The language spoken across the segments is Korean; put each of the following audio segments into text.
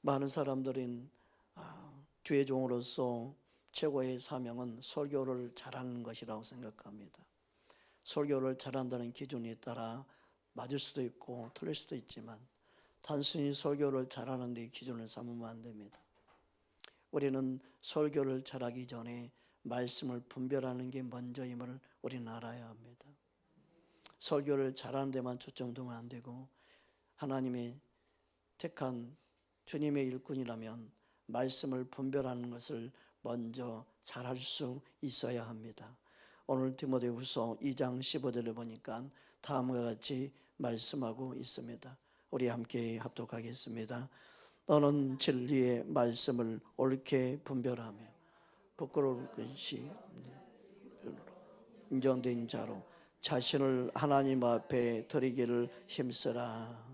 많은 사람들은 주의 종으로서 최고의 사명은 설교를 잘하는 것이라고 생각합니다. 설교를 잘한다는 기준에 따라 맞을 수도 있고 틀릴 수도 있지만 단순히 설교를 잘하는 데 기준을 삼으면 안 됩니다. 우리는 설교를 잘하기 전에 말씀을 분별하는 게 먼저임을 우리는 알아야 합니다. 설교를 잘하는 데만 초점 두면 안 되고 하나님의 택한 주님의 일꾼이라면 말씀을 분별하는 것을 먼저 잘할 수 있어야 합니다. 오늘 디모데후서 2장 15절을 보니까 다음과 같이 말씀하고 있습니다. 우리 함께 합독하겠습니다. 너는 진리의 말씀을 옳게 분별하며 부끄러울 것이 인정된 자로 자신을 하나님 앞에 드리기를 힘쓰라.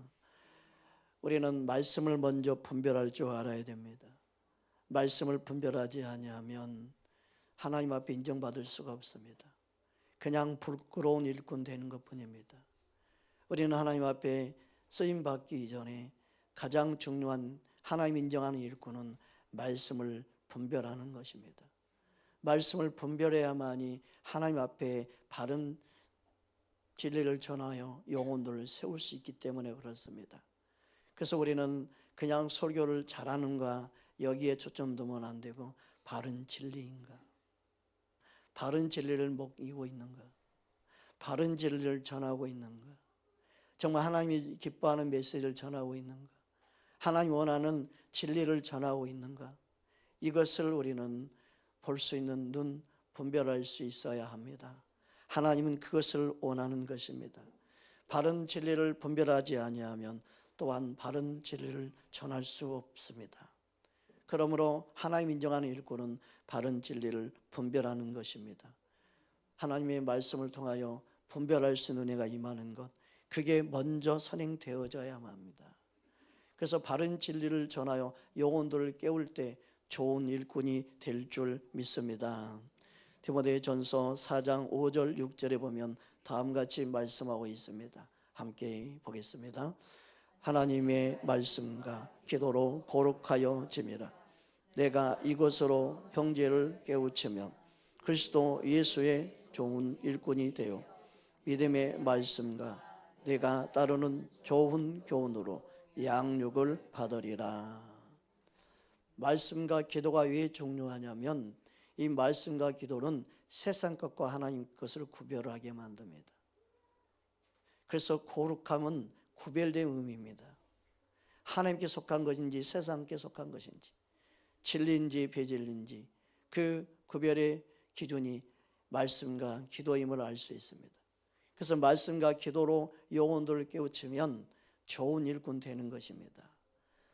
우리는 말씀을 먼저 분별할 줄 알아야 됩니다. 말씀을 분별하지 아니하면 하나님 앞에 인정받을 수가 없습니다. 그냥 부끄러운 일꾼 되는 것뿐입니다. 우리는 하나님 앞에 쓰임받기 이전에 가장 중요한 하나님 인정하는 일꾼은 말씀을 분별하는 것입니다. 말씀을 분별해야만이 하나님 앞에 바른 진리를 전하여 영혼들을 세울 수 있기 때문에 그렇습니다. 그래서 우리는 그냥 설교를 잘하는가 여기에 초점 두면 안 되고 바른 진리인가, 바른 진리를 먹이고 있는가, 바른 진리를 전하고 있는가, 정말 하나님이 기뻐하는 메시지를 전하고 있는가, 하나님 원하는 진리를 전하고 있는가, 이것을 우리는 볼 수 있는 눈, 분별할 수 있어야 합니다. 하나님은 그것을 원하는 것입니다. 바른 진리를 분별하지 아니하면 또한 바른 진리를 전할 수 없습니다. 그러므로 하나님 인정하는 일꾼은 바른 진리를 분별하는 것입니다. 하나님의 말씀을 통하여 분별할 수 있는 은혜가 임하는 것, 그게 먼저 선행되어져야만 합니다. 그래서 바른 진리를 전하여 영혼들을 깨울 때 좋은 일꾼이 될 줄 믿습니다. 디모데전서 4장 5절 6절에 보면 다음같이 말씀하고 있습니다. 함께 보겠습니다. 하나님의 말씀과 기도로 거룩하여 지미라. 내가 이것으로 형제를 깨우치며 그리스도 예수의 좋은 일꾼이 되어 믿음의 말씀과 내가 따르는 좋은 교훈으로 양육을 받으리라. 말씀과 기도가 왜 중요하냐면 이 말씀과 기도는 세상 것과 하나님 것을 구별하게 만듭니다. 그래서 거룩함은 구별된 의미입니다. 하나님께 속한 것인지 세상께 속한 것인지, 진리인지 배진리인지 그 구별의 기준이 말씀과 기도임을 알 수 있습니다. 그래서 말씀과 기도로 영혼들을 깨우치면 좋은 일꾼 되는 것입니다.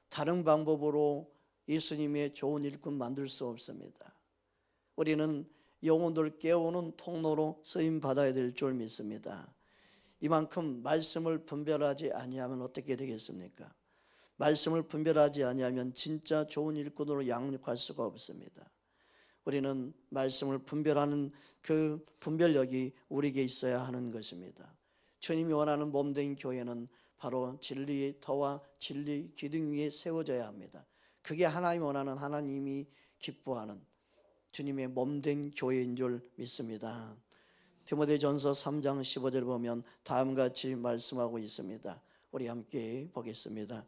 다른 방법으로 예수님의 좋은 일꾼 만들 수 없습니다. 우리는 영혼들을 깨우는 통로로 쓰임받아야 될 줄 믿습니다. 이만큼 말씀을 분별하지 아니하면 어떻게 되겠습니까? 말씀을 분별하지 아니하면 진짜 좋은 일꾼으로 양육할 수가 없습니다. 우리는 말씀을 분별하는 그 분별력이 우리에게 있어야 하는 것입니다. 주님이 원하는 몸된 교회는 바로 진리의 터와 진리 기둥 위에 세워져야 합니다. 그게 하나님이 원하는, 하나님이 기뻐하는 주님의 몸된 교회인 줄 믿습니다. 디모데전서 3장 15절 보면 다음같이 말씀하고 있습니다. 우리 함께 보겠습니다.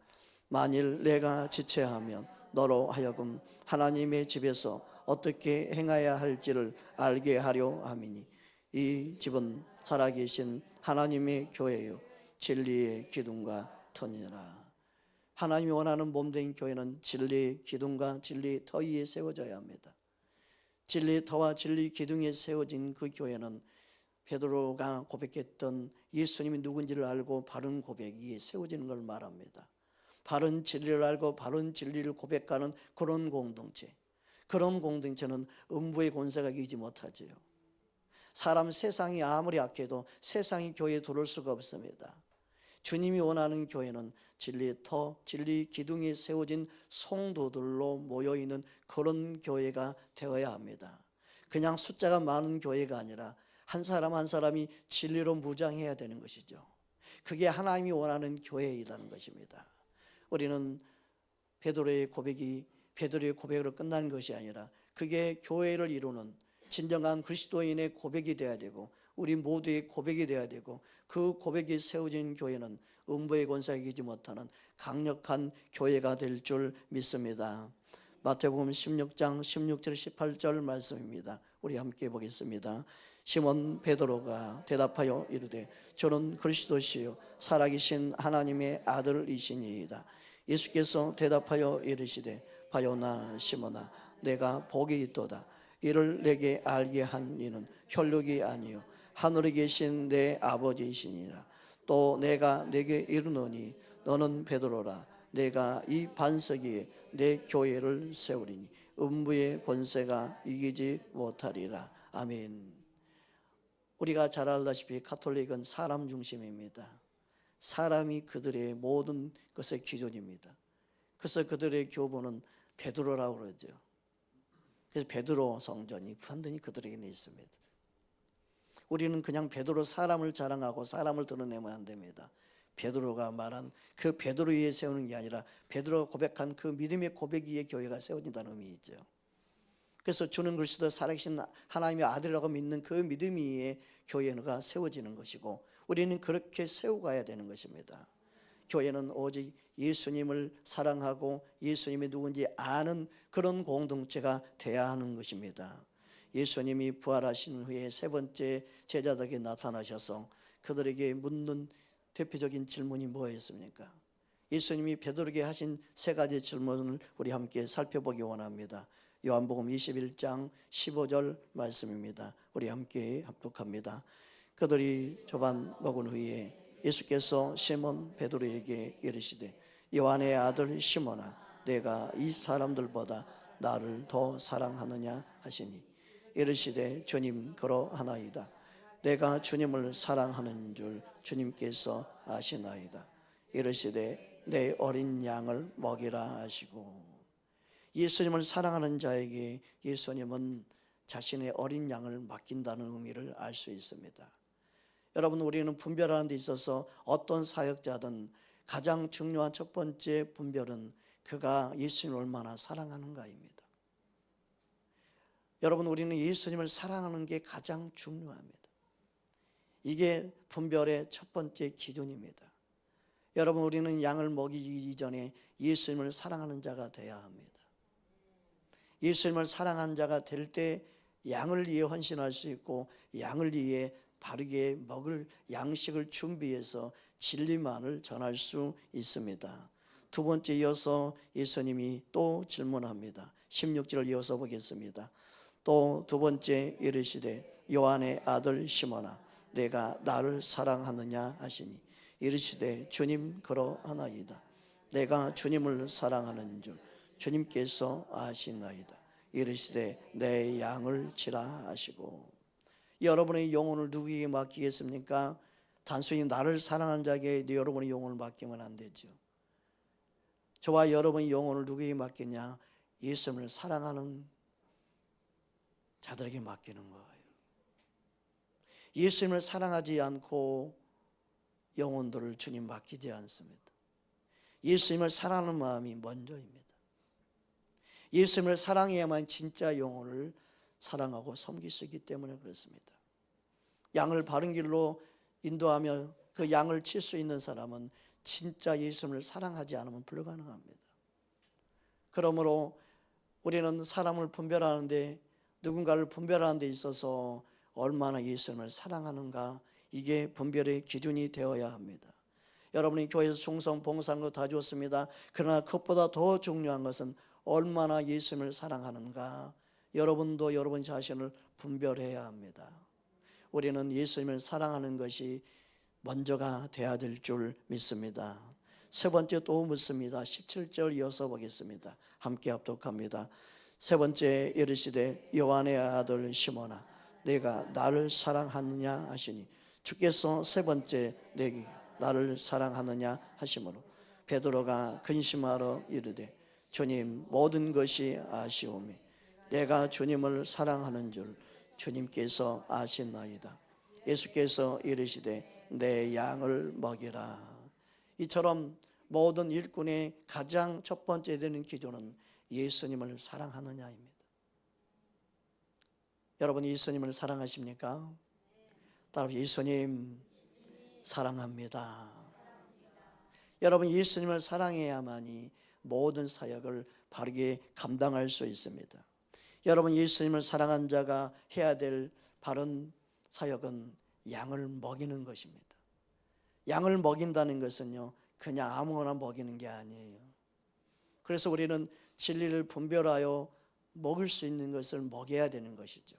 만일 내가 지체하면 너로 하여금 하나님의 집에서 어떻게 행해야 할지를 알게 하려 함이니 이 집은 살아계신 하나님의 교회요 진리의 기둥과 터니라. 하나님이 원하는 몸된 교회는 진리의 기둥과 진리의 터 위에 세워져야 합니다. 진리의 터와 진리의 기둥에 세워진 그 교회는 베드로가 고백했던 예수님이 누군지를 알고 바른 고백 위에 세워지는 걸 말합니다. 바른 진리를 알고 바른 진리를 고백하는 그런 공동체, 그런 공동체는 음부의 권세가 이기지 못하지요. 사람 세상이 아무리 악해도 세상이 교회에 들어올 수가 없습니다. 주님이 원하는 교회는 진리의 터, 진리 기둥이 세워진 성도들로 모여있는 그런 교회가 되어야 합니다. 그냥 숫자가 많은 교회가 아니라 한 사람 한 사람이 진리로 무장해야 되는 것이죠. 그게 하나님이 원하는 교회이라는 것입니다. 우리는 베드로의 고백으로 끝나는 것이 아니라 그게 교회를 이루는 진정한 그리스도인의 고백이 되어야 되고 우리 모두의 고백이 되어야 되고 그 고백이 세워진 교회는 음부의 권세가 이기지 못하는 강력한 교회가 될 줄 믿습니다. 마태복음 16장 16절 18절 말씀입니다. 우리 함께 보겠습니다. 시몬 베드로가 대답하여 이르되 저는 그리스도시요 살아계신 하나님의 아들이시니이다. 예수께서 대답하여 이르시되 바요나 시몬아 내가 복이 있도다. 이를 내게 알게 한 이는 혈육이 아니요 하늘에 계신 내 아버지이시니라. 또 내가 내게 이르노니 너는 베드로라. 내가 이 반석 위에 내 교회를 세우리니 음부의 권세가 이기지 못하리라. 아멘. 우리가 잘 알다시피 가톨릭은 사람 중심입니다. 사람이 그들의 모든 것의 기준입니다. 그래서 그들의 교부는 베드로라고 그러죠. 그래서 베드로 성전이 완전히 그들에게는 있습니다. 우리는 그냥 베드로 사람을 자랑하고 사람을 드러내면 안 됩니다. 베드로가 말한 그 베드로 위에 세우는 게 아니라 베드로가 고백한 그 믿음의 고백 위에 교회가 세워진다는 의미이죠. 그래서 주는 그리스도 살아계신 하나님의 아들이라고 믿는 그 믿음 위에 교회가 세워지는 것이고 우리는 그렇게 세워가야 되는 것입니다. 교회는 오직 예수님을 사랑하고 예수님이 누군지 아는 그런 공동체가 되어야 하는 것입니다. 예수님이 부활하신 후에 세 번째 제자들에게 나타나셔서 그들에게 묻는 대표적인 질문이 뭐였습니까? 예수님이 베드로에게 하신 세 가지 질문을 우리 함께 살펴보기 원합니다. 요한복음 21장 15절 말씀입니다. 우리 함께 합독합니다. 그들이 조반 먹은 후에 예수께서 시몬 베드로에게 이르시되 요한의 아들 시몬아 내가 이 사람들보다 나를 더 사랑하느냐 하시니 이르시되 주님 그러하나이다. 내가 주님을 사랑하는 줄 주님께서 아시나이다. 이르시되 내 어린 양을 먹이라 하시고 예수님을 사랑하는 자에게 예수님은 자신의 어린 양을 맡긴다는 의미를 알 수 있습니다. 여러분 우리는 분별하는 데 있어서 어떤 사역자든 가장 중요한 첫 번째 분별은 그가 예수님을 얼마나 사랑하는가입니다. 여러분 우리는 예수님을 사랑하는 게 가장 중요합니다. 이게 분별의 첫 번째 기준입니다. 여러분 우리는 양을 먹이기 이전에 예수님을 사랑하는 자가 되어야 합니다. 예수님을 사랑하는 자가 될 때 양을 위해 헌신할 수 있고 양을 위해 바르게 먹을 양식을 준비해서 진리만을 전할 수 있습니다. 두 번째 이어서 예수님이 또 질문합니다. 16절을 이어서 보겠습니다. 또 두 번째 이르시되 요한의 아들 시몬아 내가 나를 사랑하느냐 하시니 이르시되 주님 그러하나이다. 내가 주님을 사랑하는 줄 주님께서 아시나이다. 이르시되 내 양을 치라 하시고 여러분의 영혼을 누구에게 맡기겠습니까? 단순히 나를 사랑하는 자에게 여러분의 영혼을 맡기면 안 되죠. 저와 여러분의 영혼을 누구에게 맡기냐? 예수님을 사랑하는 자들에게 맡기는 거예요. 예수님을 사랑하지 않고 영혼들을 주님 맡기지 않습니다. 예수님을 사랑하는 마음이 먼저입니다. 예수님을 사랑해야만 진짜 영혼을 사랑하고 섬길 수 있기 때문에 그렇습니다. 양을 바른 길로 인도하며 그 양을 칠 수 있는 사람은 진짜 예수님을 사랑하지 않으면 불가능합니다. 그러므로 우리는 사람을 분별하는데 누군가를 분별하는 데 있어서 얼마나 예수님을 사랑하는가 이게 분별의 기준이 되어야 합니다. 여러분이 교회에서 충성 봉사하는 거 다 좋습니다. 그러나 그것보다 더 중요한 것은 얼마나 예수님을 사랑하는가 여러분도 여러분 자신을 분별해야 합니다. 우리는 예수님을 사랑하는 것이 먼저가 돼야 될 줄 믿습니다. 세 번째 또 묻습니다. 17절 이어서 보겠습니다. 함께 합독합니다. 세 번째 이르시되 요한의 아들 시몬아 내가 나를 사랑하느냐 하시니 주께서 세 번째 내게 나를 사랑하느냐 하시므로 베드로가 근심하러 이르되 주님 모든 것이 아시오매 내가 주님을 사랑하는 줄 주님께서 아시나이다. 예수께서 이르시되 내 양을 먹이라. 이처럼 모든 일꾼의 가장 첫 번째 되는 기준은 예수님을 사랑하느냐입니다. 여러분 예수님을 사랑하십니까? 따라 예수님 사랑합니다. 여러분 예수님을 사랑해야만이 모든 사역을 바르게 감당할 수 있습니다. 여러분 예수님을 사랑한 자가 해야 될 바른 사역은 양을 먹이는 것입니다. 양을 먹인다는 것은요, 그냥 아무거나 먹이는 게 아니에요. 그래서 우리는 진리를 분별하여 먹을 수 있는 것을 먹여야 되는 것이죠.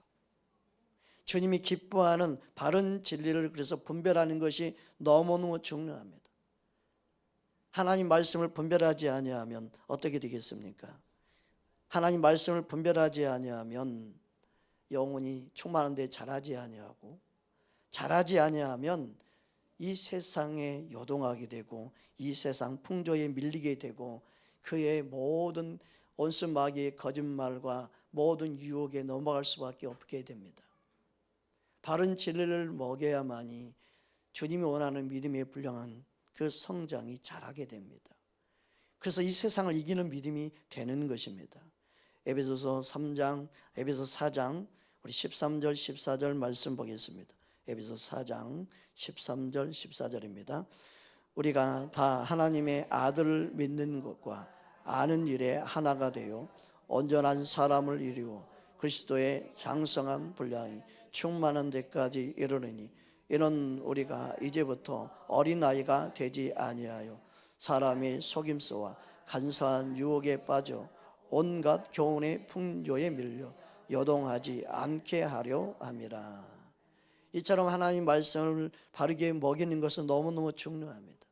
주님이 기뻐하는 바른 진리를 그래서 분별하는 것이 너무너무 중요합니다. 하나님 말씀을 분별하지 아니하면 어떻게 되겠습니까? 하나님 말씀을 분별하지 아니하면 영혼이 충만한데 자라지 아니하고, 자라지 아니하면 이 세상에 요동하게 되고 이 세상 풍조에 밀리게 되고 그의 모든 온수 마귀의 거짓말과 모든 유혹에 넘어갈 수밖에 없게 됩니다. 바른 진리를 먹여야만이 주님이 원하는 믿음에 분량한 그 성장이 자라게 됩니다. 그래서 이 세상을 이기는 믿음이 되는 것입니다. 에베소서 3장, 에베소 4장 우리 13절 14절 말씀 보겠습니다. 에베소 4장 13절 14절입니다. 우리가 다 하나님의 아들을 믿는 것과 아는 일에 하나가 되어 온전한 사람을 이루어 그리스도의 장성한 분량이 충만한 데까지 이르느니 이는 우리가 이제부터 어린아이가 되지 아니하여 사람의 속임수와 간사한 유혹에 빠져 온갖 교훈의 풍조에 밀려 요동하지 않게 하려 함이라. 이처럼 하나님 말씀을 바르게 먹이는 것은 너무너무 중요합니다.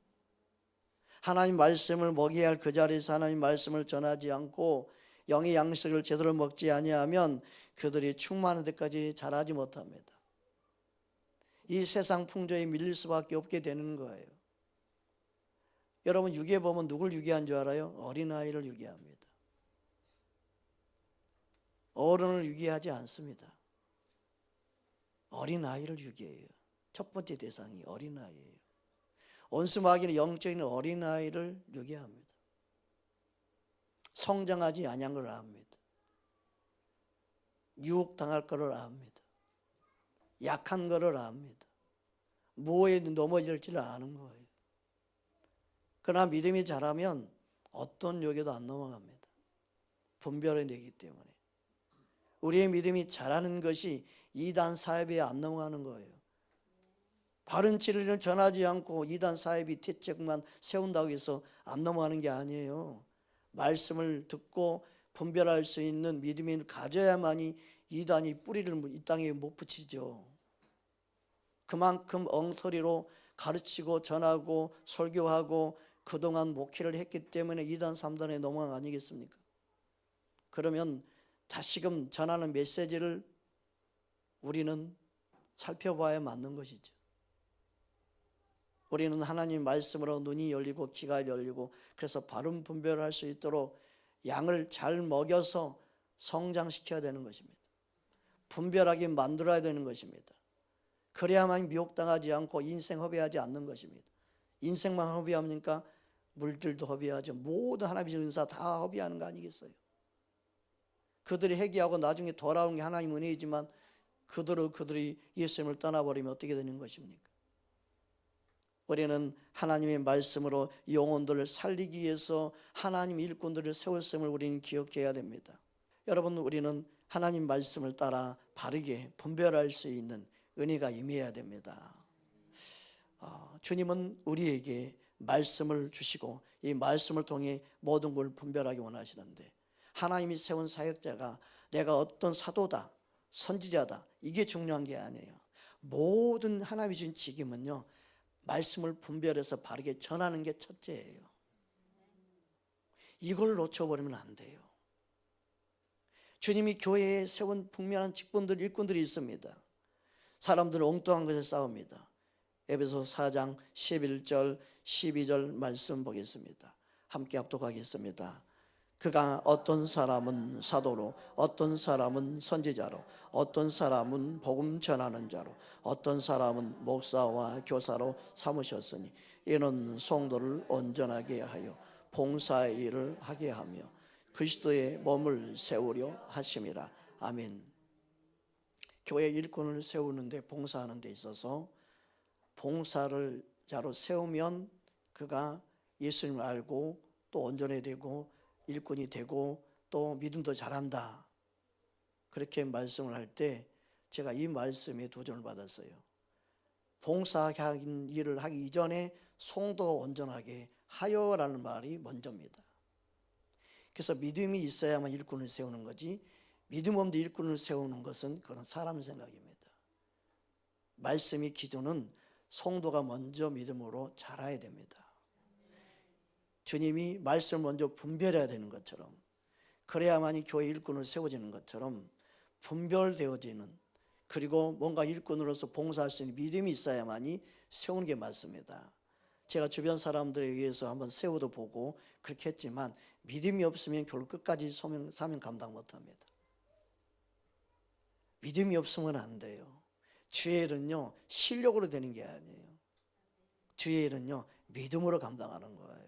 하나님 말씀을 먹여야 할 그 자리에서 하나님 말씀을 전하지 않고 영의 양식을 제대로 먹지 아니하면 그들이 충만한 데까지 자라지 못합니다. 이 세상 풍조에 밀릴 수밖에 없게 되는 거예요. 여러분 유괴 보면 누굴 유괴한 줄 알아요? 어린아이를 유괴합니다. 어른을 유괴하지 않습니다. 어린아이를 유괴해요. 첫 번째 대상이 어린아이예요. 원수마귀는 영적인 어린아이를 유괴합니다. 성장하지 아니한 걸 압니다. 유혹당할 것을 압니다. 약한 것을 압니다. 뭐에 넘어질지를 아는 거예요. 그러나 믿음이 자라면 어떤 유혹에도 안 넘어갑니다. 분별해내기 때문에. 우리의 믿음이 자라는 것이 이단 사입에 안 넘어가는 거예요. 바른 진리를 전하지 않고 이단 사입이 대책만 세운다고 해서 안 넘어가는 게 아니에요. 말씀을 듣고 분별할 수 있는 믿음을 가져야만이 이단이 뿌리를 이 땅에 못 붙이죠. 그만큼 엉터리로 가르치고 전하고 설교하고 그동안 목회를 했기 때문에 이단 3단에 넘어간 거 아니겠습니까? 그러면 다시금 전하는 메시지를 우리는 살펴봐야 맞는 것이죠. 우리는 하나님 말씀으로 눈이 열리고 귀가 열리고 그래서 바른 분별을 할 수 있도록 양을 잘 먹여서 성장시켜야 되는 것입니다. 분별하게 만들어야 되는 것입니다. 그래야만 미혹당하지 않고 인생 허비하지 않는 것입니다. 인생만 허비합니까? 물질도 허비하죠. 모든 하나님의 은사 다 허비하는 거 아니겠어요? 그들이 회개하고 나중에 돌아오는 게 하나님 은혜이지만 그들이 예수님을 떠나버리면 어떻게 되는 것입니까? 우리는 하나님의 말씀으로 영혼들을 살리기 위해서 하나님 일꾼들을 세웠음을 우리는 기억해야 됩니다. 여러분 우리는 하나님 말씀을 따라 바르게 분별할 수 있는 은혜가 임해야 됩니다. 주님은 우리에게 말씀을 주시고 이 말씀을 통해 모든 걸 분별하기 원하시는데 하나님이 세운 사역자가 내가 어떤 사도다 선지자다 이게 중요한 게 아니에요. 모든 하나님이 주신 직임은요 말씀을 분별해서 바르게 전하는 게 첫째예요. 이걸 놓쳐버리면 안 돼요. 주님이 교회에 세운 분명한 직분들 일꾼들이 있습니다. 사람들은 엉뚱한 것에 싸웁니다. 에베소 4장 11절 12절 말씀 보겠습니다. 함께 합독하겠습니다. 그가 어떤 사람은 사도로, 어떤 사람은 선지자로, 어떤 사람은 복음 전하는 자로, 어떤 사람은 목사와 교사로 삼으셨으니 이는 성도를 온전하게 하여 봉사의 일을 하게 하며 그리스도의 몸을 세우려 하심이라. 아멘. 교회 일꾼을 세우는데, 봉사하는 데 있어서 봉사를 자로 세우면 그가 예수님을 알고 또 온전히 되고 일꾼이 되고 또 믿음도 잘한다, 그렇게 말씀을 할 때 제가 이 말씀에 도전을 받았어요. 봉사하는 일을 하기 이전에 성도가 온전하게 하여라는 말이 먼저입니다. 그래서 믿음이 있어야만 일꾼을 세우는 거지, 믿음 없는 일꾼을 세우는 것은 그런 사람 생각입니다. 말씀의 기준은 성도가 먼저 믿음으로 자라야 됩니다. 주님이 말씀을 먼저 분별해야 되는 것처럼, 그래야만이 교회 일꾼을 세워지는 것처럼 분별되어지는, 그리고 뭔가 일꾼으로서 봉사할 수 있는 믿음이 있어야만이 세우는 게 맞습니다. 제가 주변 사람들에 의해서 한번 세워도 보고 그렇게 했지만 믿음이 없으면 결국 끝까지 사명 감당 못합니다. 믿음이 없으면 안 돼요. 주의 일은요 실력으로 되는 게 아니에요. 주의 일은요 믿음으로 감당하는 거예요.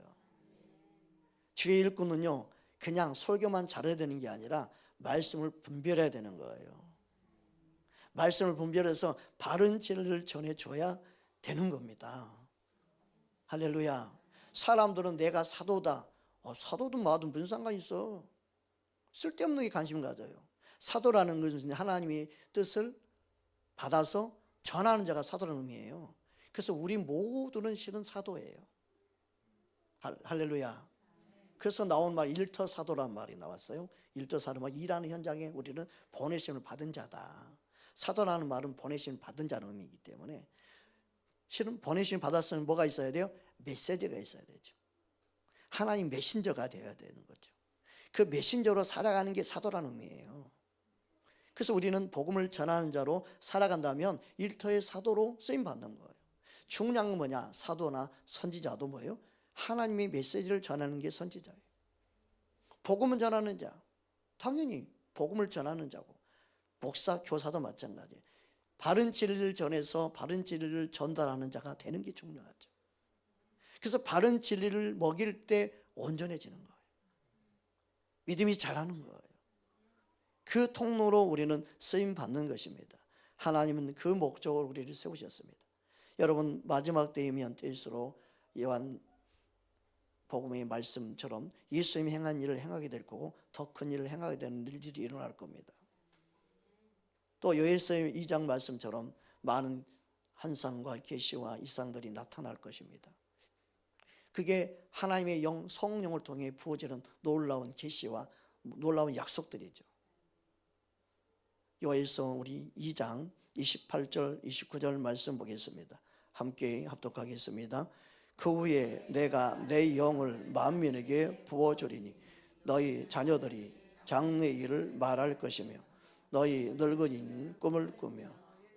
주의 일꾼은요 그냥 설교만 잘해야 되는 게 아니라 말씀을 분별해야 되는 거예요. 말씀을 분별해서 바른 진리를 전해줘야 되는 겁니다. 할렐루야. 사람들은 내가 사도다, 사도든 뭐든 무슨 상관이 있어. 쓸데없는 게 관심 가져요. 사도라는 것은 하나님의 뜻을 받아서 전하는 자가 사도라는 의미예요. 그래서 우리 모두는 실은 사도예요. 할렐루야. 그래서 나온 말 일터 사도란 말이 나왔어요. 일터 사도는 일하는 현장에 우리는 보내심을 받은 자다. 사도라는 말은 보내심을 받은 자는 의미이기 때문에 실은 보내심을 받았으면 뭐가 있어야 돼요? 메시지가 있어야 되죠. 하나님 메신저가 되어야 되는 거죠. 그 메신저로 살아가는 게 사도라는 의미예요. 그래서 우리는 복음을 전하는 자로 살아간다면 일터의 사도로 쓰임받는 거예요. 중요한 건 뭐냐? 사도나 선지자도 뭐예요? 하나님의 메시지를 전하는 게 선지자예요. 복음을 전하는 자, 당연히 복음을 전하는 자고, 목사, 교사도 마찬가지예요. 바른 진리를 전해서 바른 진리를 전달하는 자가 되는 게 중요하죠. 그래서 바른 진리를 먹일 때 온전해지는 거예요. 믿음이 자라는 거예요. 그 통로로 우리는 쓰임 받는 것입니다. 하나님은 그 목적으로 우리를 세우셨습니다. 여러분, 마지막 때이면 때일수록 요한 복음의 말씀처럼 예수님이 행한 일을 행하게 될 거고 더 큰 일을 행하게 되는 일들이 일어날 겁니다. 또 요엘서 2장 말씀처럼 많은 환상과 계시와 이상들이 나타날 것입니다. 그게 하나님의 영, 성령을 통해 부어지는 놀라운 계시와 놀라운 약속들이죠. 요엘서 우리 2장 28절 29절 말씀 보겠습니다. 함께 합독하겠습니다. 그 후에 내가 내 영을 만민에게 부어주리니 너희 자녀들이 장래의 일을 말할 것이며 너희 늙은이는 꿈을 꾸며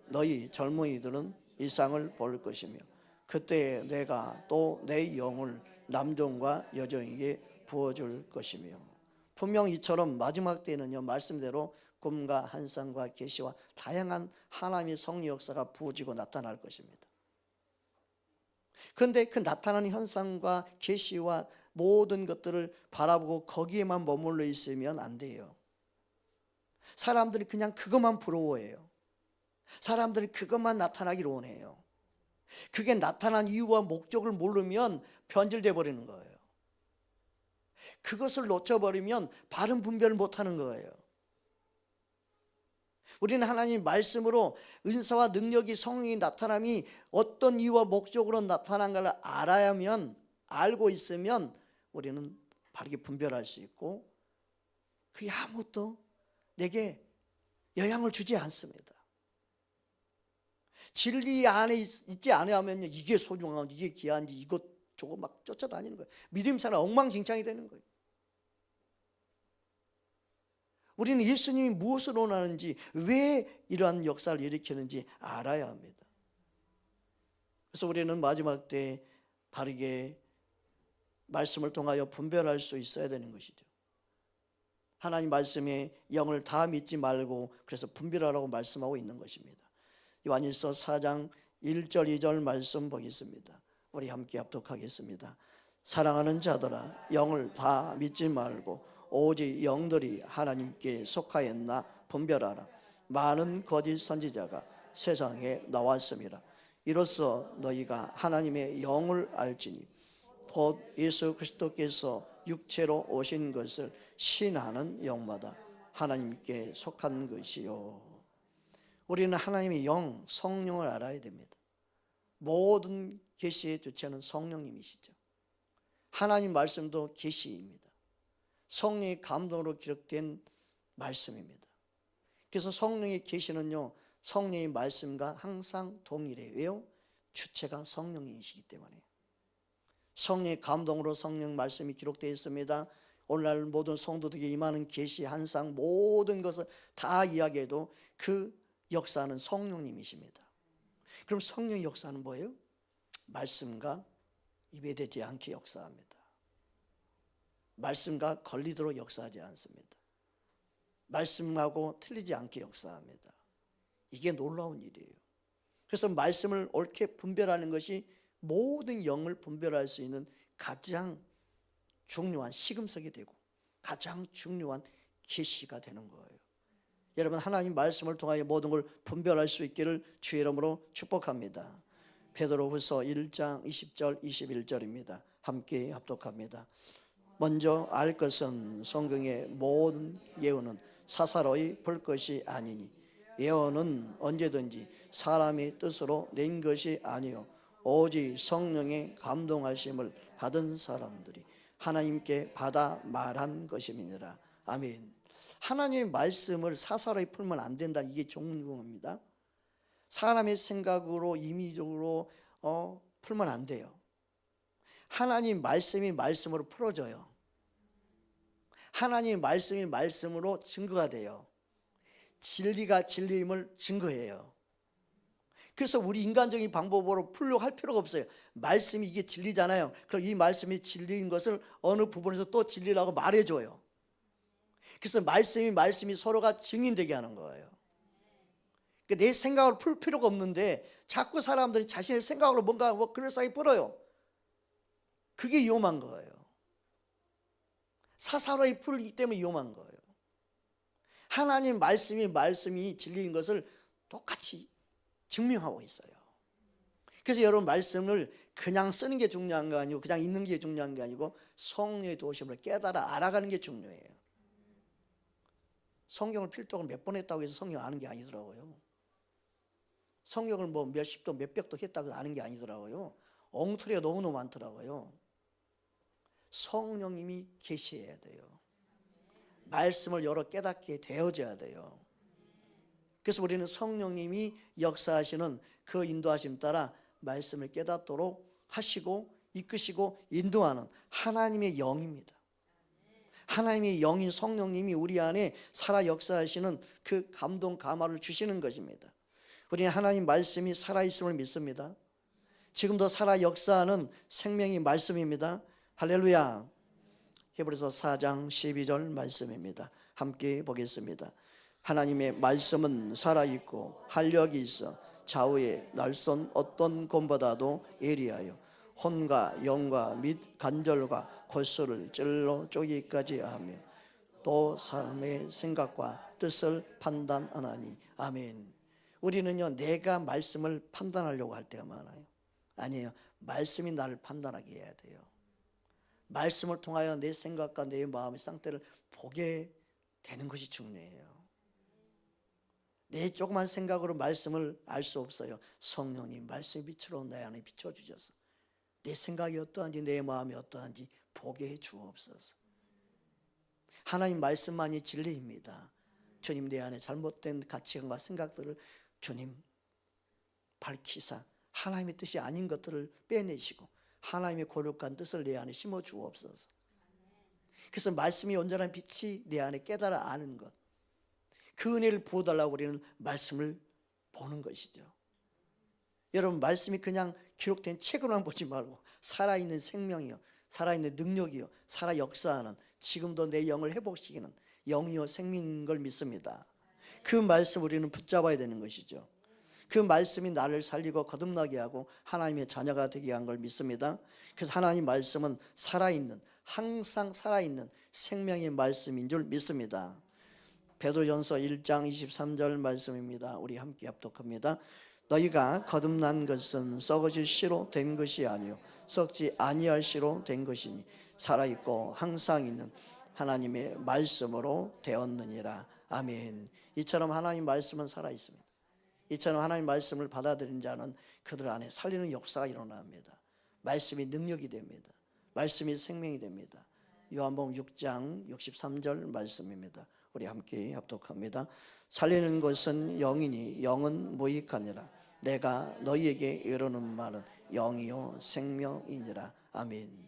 너희 젊은이들은 이상을 볼 것이며 그때 내가 또 내 영을 남종과 여종에게 부어줄 것이며. 분명 이처럼 마지막 때에는요 말씀대로 꿈과 환상과 계시와 다양한 하나님의 성령 역사가 부어지고 나타날 것입니다. 그런데 그 나타나는 현상과 계시와 모든 것들을 바라보고 거기에만 머물러 있으면 안 돼요. 사람들이 그냥 그것만 부러워해요. 사람들이 그것만 나타나기를 원해요. 그게 나타난 이유와 목적을 모르면 변질돼 버리는 거예요. 그것을 놓쳐버리면 바른 분별을 못하는 거예요. 우리는 하나님 말씀으로 은사와 능력이 성령이 나타남이 어떤 이유와 목적으로 나타난가를 알아야면, 알고 있으면 우리는 바르게 분별할 수 있고 그게 아무것도 내게 영향을 주지 않습니다. 진리 안에 있지 않으면 이게 소중한지 이게 귀한지 이것 저거 막 쫓아다니는 거예요. 믿음 사람 엉망진창이 되는 거예요. 우리는 예수님이 무엇을 원하는지, 왜 이러한 역사를 일으키는지 알아야 합니다. 그래서 우리는 마지막 때 바르게 말씀을 통하여 분별할 수 있어야 되는 것이죠. 하나님 말씀에 영을 다 믿지 말고 그래서 분별하라고 말씀하고 있는 것입니다. 요한일서 4장 1절 2절 말씀 보겠습니다. 우리 함께 합독하겠습니다. 사랑하는 자들아, 영을 다 믿지 말고 오직 영들이 하나님께 속하였나 분별하라. 많은 거짓 선지자가 세상에 나왔습니다. 이로써 너희가 하나님의 영을 알지니 곧 예수 그리스도께서 육체로 오신 것을 신하는 영마다 하나님께 속한 것이요. 우리는 하나님의 영, 성령을 알아야 됩니다. 모든 계시의 주체는 성령님이시죠. 하나님 말씀도 계시입니다. 성령의 감동으로 기록된 말씀입니다. 그래서 성령의 계시는요, 성령의 말씀과 항상 동일해요. 왜요? 주체가 성령이시기 때문에. 성령의 감동으로 성령 말씀이 기록되어 있습니다. 오늘날 모든 성도들에게 임하는 계시 한상 모든 것을 다 이야기해도 그 역사는 성령님이십니다. 그럼 성령의 역사는 뭐예요? 말씀과 이배되지 않게 역사합니다. 말씀과 걸리도록 역사하지 않습니다. 말씀하고 틀리지 않게 역사합니다. 이게 놀라운 일이에요. 그래서 말씀을 옳게 분별하는 것이 모든 영을 분별할 수 있는 가장 중요한 시금석이 되고 가장 중요한 계시가 되는 거예요. 여러분, 하나님 말씀을 통하여 모든 걸 분별할 수 있기를 주의 이름으로 축복합니다. 베드로후서 1장 20절 21절입니다. 함께 합독합니다. 먼저 알 것은 성경의 모든 예언은 사사로이 볼 것이 아니니 예언은 언제든지 사람의 뜻으로 낸 것이 아니요 오직 성령의 감동하심을 받은 사람들이 하나님께 받아 말한 것임이니라. 아멘. 하나님의 말씀을 사사로이 풀면 안 된다. 이게 중요합니다. 사람의 생각으로 임의적으로 풀면 안 돼요. 하나님 말씀이 말씀으로 풀어져요. 하나님 말씀이 말씀으로 증거가 돼요. 진리가 진리임을 증거해요. 그래서 우리 인간적인 방법으로 풀려고 할 필요가 없어요. 말씀이 이게 진리잖아요. 그럼 이 말씀이 진리인 것을 어느 부분에서 또 진리라고 말해줘요. 그래서 말씀이 서로가 증인되게 하는 거예요. 내 생각을 풀 필요가 없는데 자꾸 사람들이 자신의 생각으로 뭔가 그럴싸하게 풀어요. 그게 위험한 거예요. 사사로이 풀기 때문에 위험한 거예요. 하나님 말씀이 진리인 것을 똑같이 증명하고 있어요. 그래서 여러분, 말씀을 그냥 쓰는 게 중요한 거 아니고 그냥 읽는 게 중요한 게 아니고 성령의 도우심으로 깨달아 알아가는 게 중요해요. 성경을 필독을 몇 번 했다고 해서 성경 아는 게 아니더라고요. 성경을 뭐 몇십도 몇백도 했다고 아는 게 아니더라고요. 엉터리가 너무너무 많더라고요. 성령님이 계시해야 돼요. 말씀을 열어 깨닫게 되어져야 돼요. 그래서 우리는 성령님이 역사하시는 그 인도하심 따라 말씀을 깨닫도록 하시고 이끄시고 인도하는 하나님의 영입니다. 하나님의 영인 성령님이 우리 안에 살아 역사하시는 그 감동 감화를 주시는 것입니다. 우리는 하나님 말씀이 살아있음을 믿습니다. 지금도 살아 역사하는 생명의 말씀입니다. 할렐루야. 히브리서 4장 12절 말씀입니다. 함께 보겠습니다. 하나님의 말씀은 살아있고 활력이 있어 좌우의 날선 어떤 검보다도 예리하여 혼과 영과 및 관절과 골수를 찔러 쪼개기까지 하며 또 사람의 생각과 뜻을 판단하나니. 아멘. 우리는요, 내가 말씀을 판단하려고 할 때가 많아요. 아니에요. 말씀이 나를 판단하게 해야 돼요. 말씀을 통하여 내 생각과 내 마음의 상태를 보게 되는 것이 중요해요. 내 조그만 생각으로 말씀을 알 수 없어요. 성령님 말씀의 빛으로 내 안에 비춰주셔서 내 생각이 어떠한지 내 마음이 어떠한지 보게 해 주옵소서. 하나님 말씀만이 진리입니다. 주님, 내 안에 잘못된 가치관과 생각들을 주님 밝히사 하나님의 뜻이 아닌 것들을 빼내시고 하나님의 거룩한 뜻을 내 안에 심어 주옵소서. 그래서 말씀이 온전한 빛이 내 안에 깨달아 아는 것, 그 은혜를 보달라고 우리는 말씀을 보는 것이죠. 여러분, 말씀이 그냥 기록된 책으로만 보지 말고 살아있는 생명이요, 살아있는 능력이요, 살아 역사하는 지금도 내 영을 회복시키는 영이요 생명인 걸 믿습니다. 그 말씀 우리는 붙잡아야 되는 것이죠. 그 말씀이 나를 살리고 거듭나게 하고 하나님의 자녀가 되게 한 걸 믿습니다. 그래서 하나님 말씀은 살아있는, 항상 살아있는 생명의 말씀인 줄 믿습니다. 베드로전서 1장 23절 말씀입니다. 우리 함께 합독합니다. 너희가 거듭난 것은 썩어질 씨로 된 것이 아니요 썩지 아니할 씨로 된 것이니 살아있고 항상 있는 하나님의 말씀으로 되었느니라. 아멘. 이처럼 하나님 말씀은 살아있습니다. 이처럼 하나님 말씀을 받아들인 자는 그들 안에 살리는 역사가 일어납니다. 말씀이 능력이 됩니다. 말씀이 생명이 됩니다. 요한복음 6장 63절 말씀입니다. 우리 함께 합독합니다. 살리는 것은 영이니 영은 무익하니라. 내가 너희에게 이르는 말은 영이요 생명이니라. 아멘.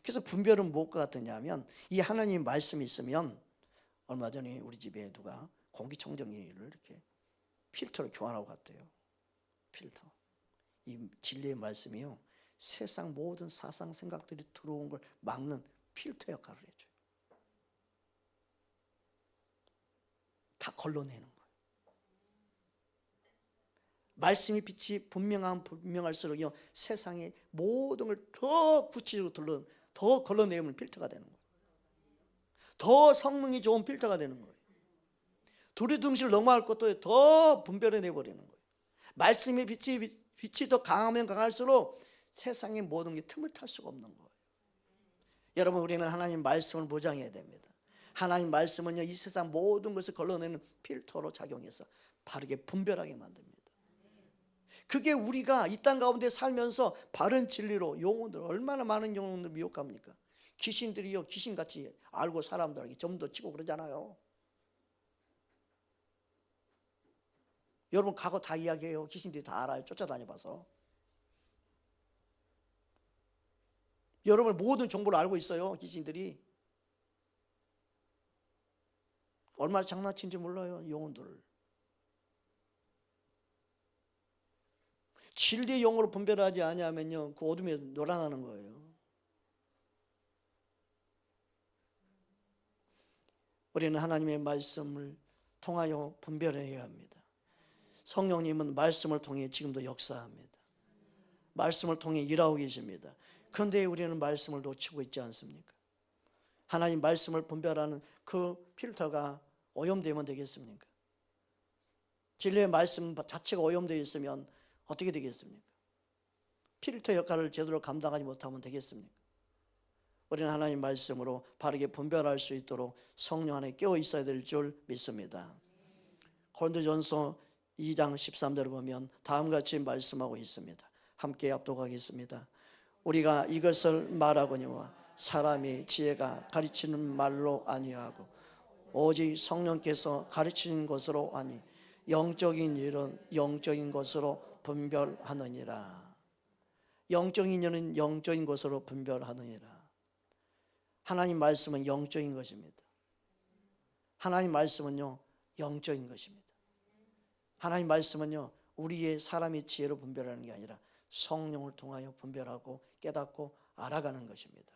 그래서 분별은 무엇과 같으냐면 이 하나님 말씀이 있으면, 얼마 전에 우리 집에 누가 공기청정기를 이렇게 필터로 교환하고 갔대요. 필터. 이 진리의 말씀이요, 세상 모든 사상 생각들이 들어온 걸 막는 필터 역할을 해줘요. 다 걸러내는 거예요. 말씀의 빛이 분명할수록요, 세상의 모든 걸 더 구체적으로 더 걸러내면 필터가 되는 거예요. 더 성능이 좋은 필터가 되는 거예요. 두리둥실 넘어갈 것도 더 분별해 버리는 거예요. 말씀의 빛이 더 강하면 강할수록 세상의 모든 게 틈을 탈 수가 없는 거예요. 여러분, 우리는 하나님 말씀을 보장해야 됩니다. 하나님 말씀은요, 이 세상 모든 것을 걸러내는 필터로 작용해서 바르게 분별하게 만듭니다. 그게 우리가 이 땅 가운데 살면서 바른 진리로 영혼들, 얼마나 많은 영혼들 미혹합니까? 귀신들이요, 귀신같이 알고 사람들에게 좀 더 치고 그러잖아요. 여러분, 과거 다 이야기해요. 귀신들이 다 알아요. 쫓아다녀봐서. 여러분, 모든 정보를 알고 있어요. 귀신들이. 얼마나 장난친지 몰라요, 영혼들을. 진리의 영으로 분별하지 아니하면요, 그 어둠에 놀아나는 거예요. 우리는 하나님의 말씀을 통하여 분별해야 합니다. 성령님은 말씀을 통해 지금도 역사합니다. 말씀을 통해 일하고 계십니다. 그런데 우리는 말씀을 놓치고 있지 않습니까? 하나님 말씀을 분별하는 그 필터가 오염되면 되겠습니까? 진리의 말씀 자체가 오염되어 있으면 어떻게 되겠습니까? 필터 역할을 제대로 감당하지 못하면 되겠습니까? 우리는 하나님 말씀으로 바르게 분별할 수 있도록 성령 안에 깨어 있어야 될 줄 믿습니다. 고린도전서 2장 13절을 보면 다음과 같이 말씀하고 있습니다. 함께 합독하겠습니다. 우리가 이것을 말하거니와 사람의 지혜가 가르치는 말로 아니하고 오직 성령께서 가르치는 것으로 아니 영적인 일은 영적인 것으로 분별하느니라. 영적인 일은 영적인 것으로 분별하느니라. 하나님 말씀은 영적인 것입니다. 하나님 말씀은요, 영적인 것입니다. 하나님 말씀은요, 우리의 사람의 지혜로 분별하는 게 아니라 성령을 통하여 분별하고 깨닫고 알아가는 것입니다.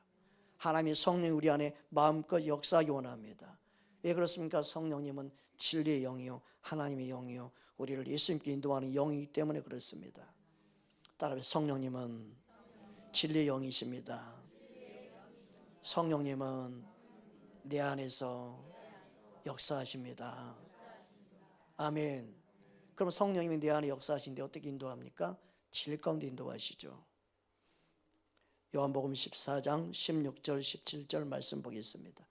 하나님의 성령이 우리 안에 마음껏 역사하기 원합니다. 왜 그렇습니까? 성령님은 진리의 영이요, 하나님의 영이요, 우리를 예수님께 인도하는 영이기 때문에 그렇습니다. 따라서 성령님은 진리의 영이십니다. 성령님은 내 안에서 역사하십니다. 아멘. 그럼 성령님이 내 안에 역사하시는데 어떻게 인도합니까? 진리 가운데 인도하시죠. 요한복음 14장 16절 17절 말씀 보겠습니다.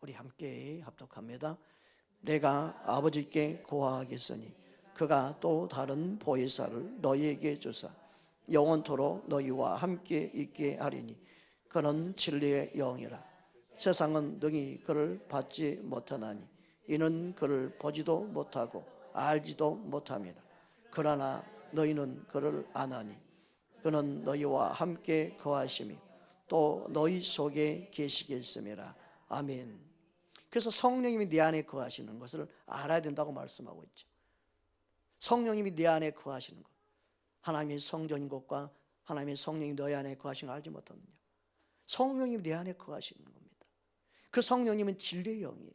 우리 함께 합독합니다. 내가 아버지께 고하겠으니 그가 또 다른 보혜사를 너희에게 주사 영원토록 너희와 함께 있게 하리니 그는 진리의 영이라. 세상은 능히 그를 받지 못하나니 이는 그를 보지도 못하고 알지도 못함이라. 그러나 너희는 그를 아나니 그는 너희와 함께 거하심이 또 너희 속에 계시겠음이라. 아멘. 그래서 성령님이 내 안에 거하시는 것을 알아야 된다고 말씀하고 있죠. 성령님이 내 안에 거하시는 것, 하나님의 성전인 것과 하나님의 성령이 너희 안에 거하시는 걸 알지 못하느냐. 성령님이 내 안에 거하시는 겁니다. 그 성령님은 진리의 영이에요.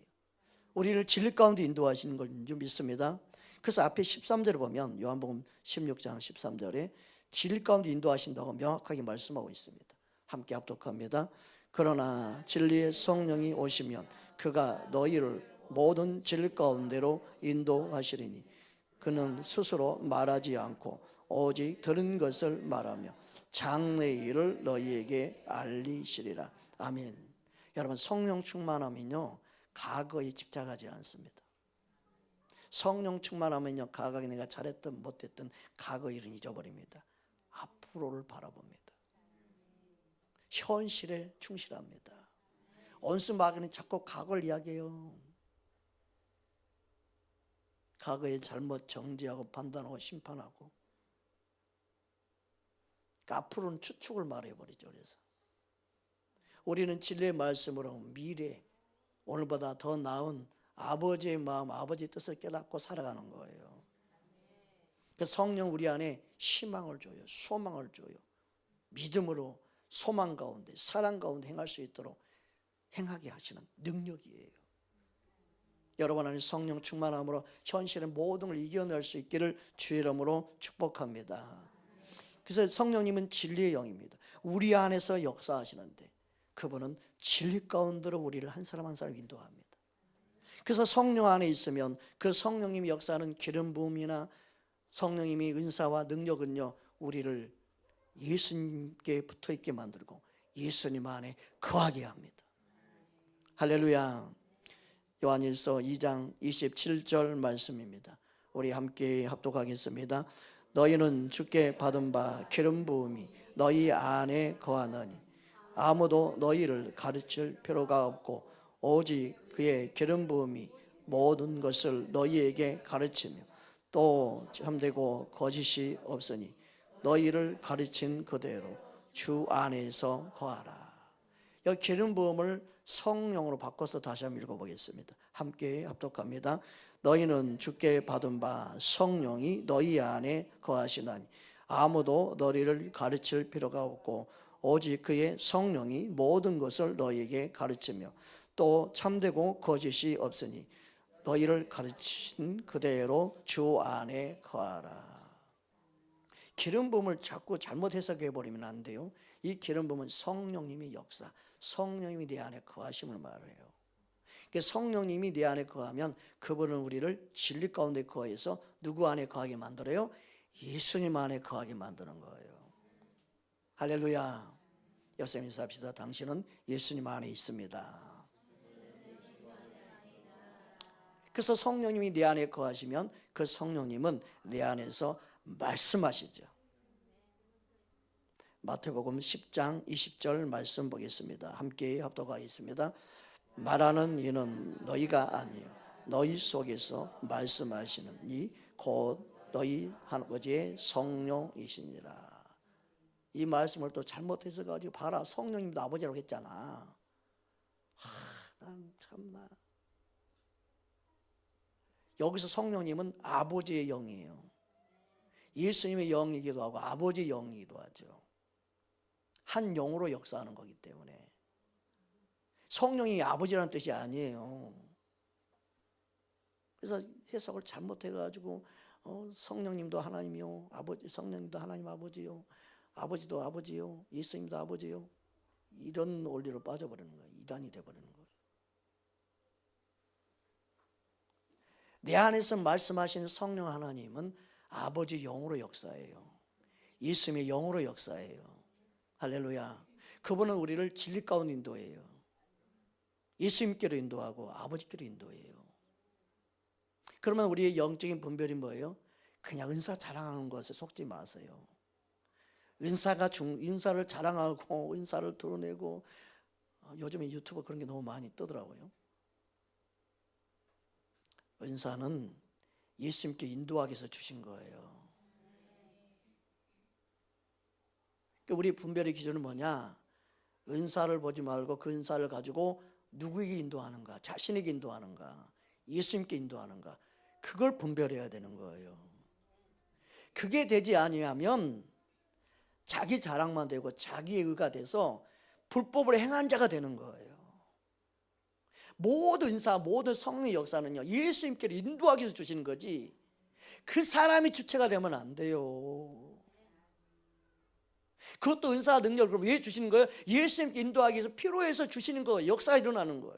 우리를 진리 가운데 인도하시는 걸 믿습니다. 그래서 앞에 13절에 보면 요한복음 16장 13절에 진리 가운데 인도하신다고 명확하게 말씀하고 있습니다. 함께 합독합니다. 그러나 진리의 성령이 오시면 그가 너희를 모든 진리 가운데로 인도하시리니 그는 스스로 말하지 않고 오직 들은 것을 말하며 장래의 일을 너희에게 알리시리라. 아멘. 여러분, 성령 충만하면요 과거에 집착하지 않습니다. 성령 충만하면요 과거에 내가 잘했든 못했든 과거 일은 잊어버립니다. 앞으로를 바라봅니다. 현실에 충실합니다. 온수 마귀는 자꾸 과거를 이야기해요. 과거의 잘못 정지하고 판단하고 심판하고, 그러니까 앞으로는 추측을 말해버리죠. 그래서 우리는 진리의 말씀으로 미래, 오늘보다 더 나은 아버지의 마음, 아버지의 뜻을 깨닫고 살아가는 거예요. 그래서 성령 우리 안에 희망을 줘요. 소망을 줘요. 믿음으로 소망 가운데 사랑 가운데 행할 수 있도록 행하게 하시는 능력이에요. 여러분 안에 성령 충만함으로 현실의 모든 걸 이겨낼 수 있기를 주의 이름으로 축복합니다. 그래서 성령님은 진리의 영입니다. 우리 안에서 역사하시는데 그분은 진리 가운데로 우리를 한 사람 한 사람 인도합니다. 그래서 성령 안에 있으면 그 성령님이 역사하는 기름 부음이나 성령님이 은사와 능력은요 우리를 예수님께 붙어있게 만들고 예수님 안에 거하게 합니다. 할렐루야. 요한일서 2장 27절 말씀입니다. 우리 함께 합독하겠습니다. 너희는 주께 받은 바 기름 부음이 너희 안에 거하느니 아무도 너희를 가르칠 필요가 없고 오직 그의 기름 부음이 모든 것을 너희에게 가르치며 또 참되고 거짓이 없으니 너희를 가르친 그대로 주 안에서 거하라. 여기 기름 부음을 성령으로 바꿔서 다시 한번 읽어보겠습니다. 함께 합독합니다. 너희는 주께 받은 바 성령이 너희 안에 거하시나니 아무도 너희를 가르칠 필요가 없고 오직 그의 성령이 모든 것을 너희에게 가르치며 또 참되고 거짓이 없으니 너희를 가르친 그대로 주 안에 거하라. 기름 부음을 자꾸 잘못 해석해 버리면 안 돼요. 이 기름 부음은 성령님의 역사, 성령님이 내 안에 거하심을 말해요. 성령님이 내 안에 거하면 그분은 우리를 진리 가운데 거해서 누구 안에 거하게 만들어요? 예수님 안에 거하게 만드는 거예요. 할렐루야. 여러분 인사합시다. 당신은 예수님 안에 있습니다. 그래서 성령님이 내 안에 거하시면 그 성령님은 내 안에서 말씀하시죠. 마태복음 10장 20절 말씀 보겠습니다. 함께 합독하겠습니다. 말하는 이는 너희가 아니요 너희 속에서 말씀하시는 이 곧 너희 아버지의 성령이시니라. 이 말씀을 또 잘못해서 가지고 봐라 성령님도 아버지라고 했잖아. 난 참나. 여기서 성령님은 아버지의 영이에요. 예수님의 영이기도 하고 아버지의 영이기도 하죠. 한 영으로 역사하는 거기 때문에 성령이 아버지라는 뜻이 아니에요. 그래서 해석을 잘못해가지고 성령님도 하나님이요 아버지, 성령님도 하나님 아버지요, 아버지도 아버지요, 예수님도 아버지요, 이런 원리로 빠져버리는 거예요. 이단이 돼버리는 거예요. 내 안에서 말씀하시는 성령 하나님은 아버지 영으로 역사해요. 예수님의 영으로 역사해요. 할렐루야. 그분은 우리를 진리 가운데 인도해요. 예수님께로 인도하고 아버지께로 인도해요. 그러면 우리의 영적인 분별이 뭐예요? 그냥 은사 자랑하는 것에 속지 마세요. 은사를 자랑하고 은사를 드러내고 요즘에 유튜브 그런 게 너무 많이 뜨더라고요. 은사는 예수님께 인도하기 위해서 주신 거예요. 우리 분별의 기준은 뭐냐? 은사를 보지 말고 그 은사를 가지고 누구에게 인도하는가? 자신에게 인도하는가? 예수님께 인도하는가? 그걸 분별해야 되는 거예요. 그게 되지 아니하면 자기 자랑만 되고 자기의 의가 돼서 불법을 행한 자가 되는 거예요. 모든 은사, 모든 성령의 역사는요, 예수님께로 인도하기 위해서 주시는 거지, 그 사람이 주체가 되면 안 돼요. 그것도 은사와 능력을 그럼 왜 주시는 거예요? 예수님께 인도하기 위해서 필요해서 주시는 거예요. 역사가 일어나는 거예요.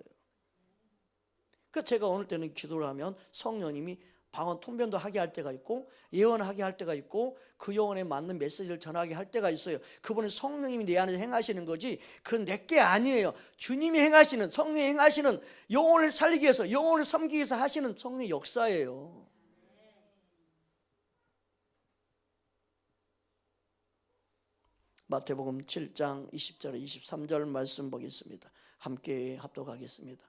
그래서 제가 어느 때는 기도를 하면 성령님이 방언 통변도 하게 할 때가 있고 예언하게 할 때가 있고 그 영혼에 맞는 메시지를 전하게 할 때가 있어요. 그분은 성령님이 내 안에서 행하시는 거지 그건 내게 아니에요. 주님이 행하시는, 성령이 행하시는, 영혼을 살리기 위해서, 영혼을 섬기기 위해서 하시는 성령의 역사예요. 마태복음 7장 20절 23절 말씀 보겠습니다. 함께 합독하겠습니다.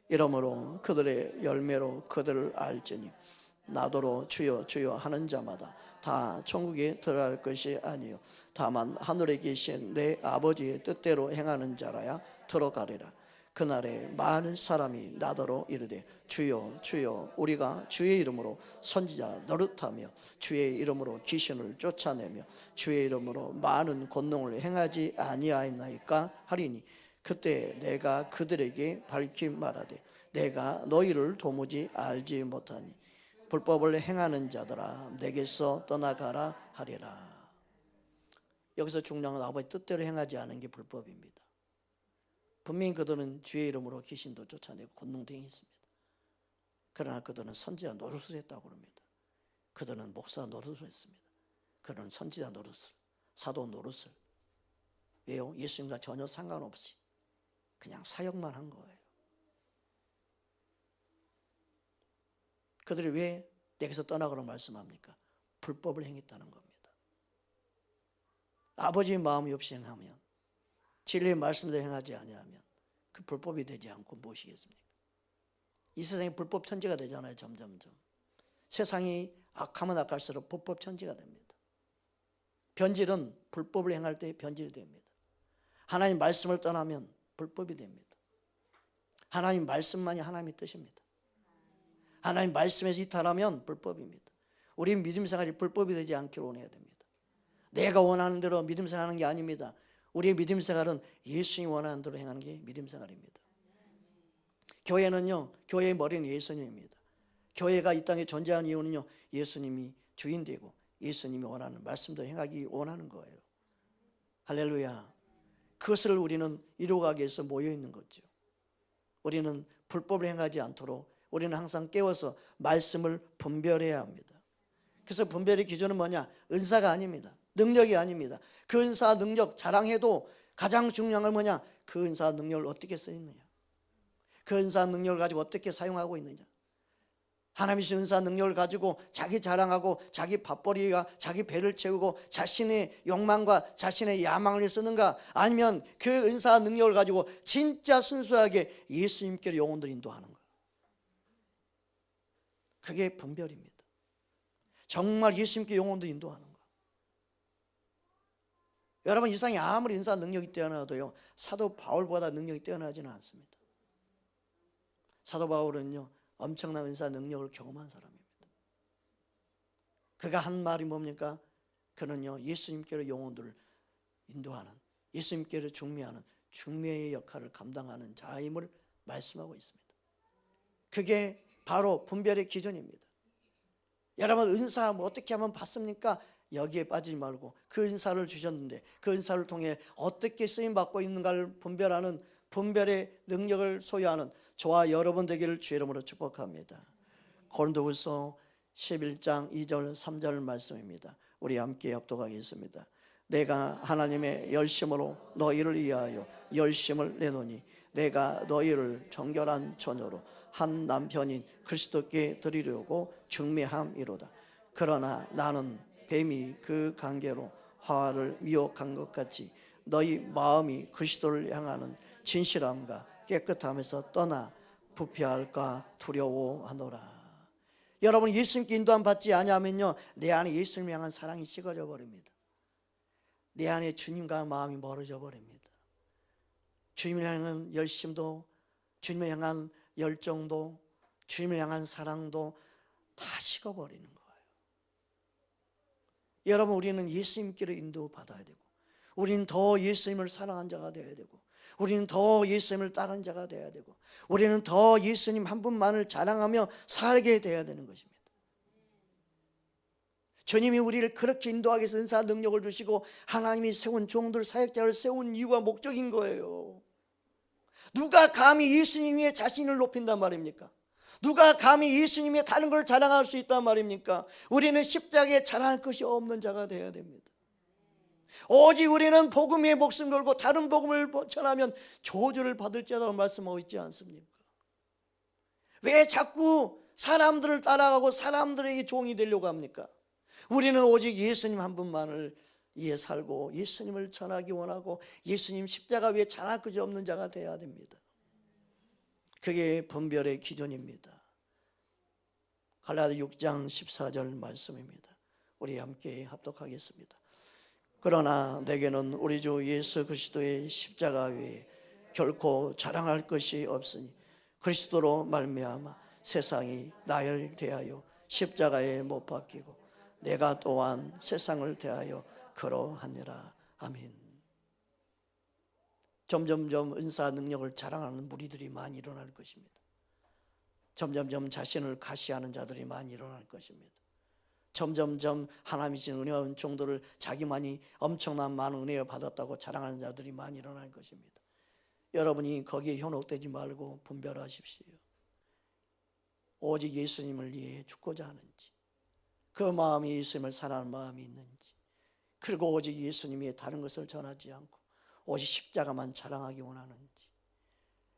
이러므로 그들의 열매로 그들을 알지니 나더러 주여 주여 하는 자마다 다 천국에 들어갈 것이 아니요 다만 하늘에 계신 내 아버지의 뜻대로 행하는 자라야 들어가리라. 그날에 많은 사람이 나더러 이르되 주여 주여 우리가 주의 이름으로 선지자 노릇하며 주의 이름으로 귀신을 쫓아내며 주의 이름으로 많은 권능을 행하지 아니하였나이까 하리니 그때 내가 그들에게 밝히 말하되 내가 너희를 도무지 알지 못하니 불법을 행하는 자들아 내게서 떠나가라 하리라. 여기서 중요한 건 아버지 뜻대로 행하지 않은 게 불법입니다. 분명히 그들은 주의 이름으로 귀신도 쫓아내고 권능도 행했습니다. 그러나 그들은 선지자 노릇을 했다고 합니다. 그들은 목사 노릇을 했습니다. 그들은 선지자 노릇을, 사도 노릇을. 왜요? 예수님과 전혀 상관없이 그냥 사역만 한 거예요. 그들이 왜 내게서 떠나가라고 말씀합니까? 불법을 행했다는 겁니다. 아버지의 마음이 없이 행하면, 진리의 말씀대로 행하지 아니하면 그 불법이 되지 않고 무엇이겠습니까? 이 세상이 불법 천지가 되잖아요. 점점점 세상이 악하면 악할수록 불법 천지가 됩니다. 변질은 불법을 행할 때 변질이 됩니다. 하나님 말씀을 떠나면 불법이 됩니다. 하나님 말씀만이 하나님의 뜻입니다. 하나님 말씀에서 이탈하면 불법입니다. 우리 믿음 생활이 불법이 되지 않기를 원해야 됩니다. 내가 원하는 대로 믿음 생활하는 게 아닙니다. 우리의 믿음 생활은 예수님이 원하는 대로 행하는 게 믿음 생활입니다. 교회는요, 교회의 머리는 예수님입니다. 교회가 이 땅에 존재하는 이유는요, 예수님이 주인 되고 예수님이 원하는 말씀대로 행하기 원하는 거예요. 할렐루야. 그것을 우리는 이루어가기 위해서 모여 있는 거죠. 우리는 불법을 행하지 않도록 우리는 항상 깨워서 말씀을 분별해야 합니다. 그래서 분별의 기준은 뭐냐? 은사가 아닙니다. 능력이 아닙니다. 그 은사 능력 자랑해도 가장 중요한 건 뭐냐? 그 은사 능력을 어떻게 쓰느냐, 그 은사 능력을 가지고 어떻게 사용하고 있느냐. 하나님이 주신 은사 능력을 가지고 자기 자랑하고 자기 밥벌이가 자기 배를 채우고 자신의 욕망과 자신의 야망을 쓰는가, 아니면 그 은사 능력을 가지고 진짜 순수하게 예수님께로 영혼들 인도하는 거예요. 그게 분별입니다. 정말 예수님께 영혼들 인도하는 거예요. 여러분, 이 세상에 아무리 은사 능력이 뛰어나도요, 사도 바울보다 능력이 뛰어나지는 않습니다. 사도 바울은요, 엄청난 은사 능력을 경험한 사람입니다. 그가 한 말이 뭡니까? 그는요, 예수님께로 영혼들을 인도하는, 예수님께로 중매하는 중매의 역할을 감당하는 자임을 말씀하고 있습니다. 그게 바로 분별의 기준입니다. 여러분, 은사 어떻게 하면 받습니까? 여기에 빠지지 말고 그 은사를 주셨는데 그 은사를 통해 어떻게 쓰임받고 있는가를 분별하는 분별의 능력을 소유하는 저와 여러분 되기를 주의 이름으로 축복합니다. 고린도후서 11장 2절 3절 말씀입니다. 우리 함께 합독하겠습니다. 내가 하나님의 열심으로 너희를 위하여 열심을 내노니 내가 너희를 정결한 처녀로 한 남편인 그리스도께 드리려고 중매함이로다. 그러나 나는 뱀이 그 관계로 화를 미혹한 것 같이 너희 마음이 그리스도를 향하는 진실함과 깨끗함에서 떠나 부패할까 두려워하노라. 여러분, 예수님께 인도함 받지 아니하면요, 내 안에 예수님을 향한 사랑이 식어져 버립니다. 내 안에 주님과 마음이 멀어져 버립니다. 주님을 향한 열심도, 주님을 향한 열정도, 주님을 향한 사랑도 다 식어버리는 거예요. 여러분, 우리는 예수님께로 인도받아야 되고 우리는 더 예수님을 사랑한 자가 되어야 되고 우리는 더 예수님을 따르는 자가 되어야 되고, 우리는 더 예수님 한 분만을 자랑하며 살게 되어야 되는 것입니다. 주님이 우리를 그렇게 인도하기 위해서 은사 능력을 주시고 하나님이 세운 종들, 사역자를 세운 이유와 목적인 거예요. 누가 감히 예수님 위에 자신을 높인단 말입니까? 누가 감히 예수님 위에 다른 걸 자랑할 수 있단 말입니까? 우리는 십자가에 자랑할 것이 없는 자가 되어야 됩니다. 오직 우리는 복음 위에 목숨 걸고 다른 복음을 전하면 저주를 받을지라도 말씀하고 있지 않습니까? 왜 자꾸 사람들을 따라가고 사람들에게 종이 되려고 합니까? 우리는 오직 예수님 한 분만을 위해 살고 예수님을 전하기 원하고 예수님 십자가 위에 자랑할 것이 없는 자가 되어야 됩니다. 그게 분별의 기준입니다. 갈라디아 6장 14절 말씀입니다. 우리 함께 합독하겠습니다. 그러나 내게는 우리 주 예수 그리스도의 십자가 위에 결코 자랑할 것이 없으니 그리스도로 말미암아 세상이 나를 대하여 십자가에 못 박히고 내가 또한 세상을 대하여 그러하니라. 아멘. 점점점 은사 능력을 자랑하는 무리들이 많이 일어날 것입니다. 점점점 자신을 가시하는 자들이 많이 일어날 것입니다. 점점점 하나님이 주신 은혜와 은총들을 자기만이 엄청난 많은 은혜를 받았다고 자랑하는 자들이 많이 일어날 것입니다. 여러분이 거기에 현혹되지 말고 분별하십시오. 오직 예수님을 위해 죽고자 하는지, 그 마음이 예수님을 사랑하는 마음이 있는지, 그리고 오직 예수님이 다른 것을 전하지 않고 오직 십자가만 자랑하기 원하는지,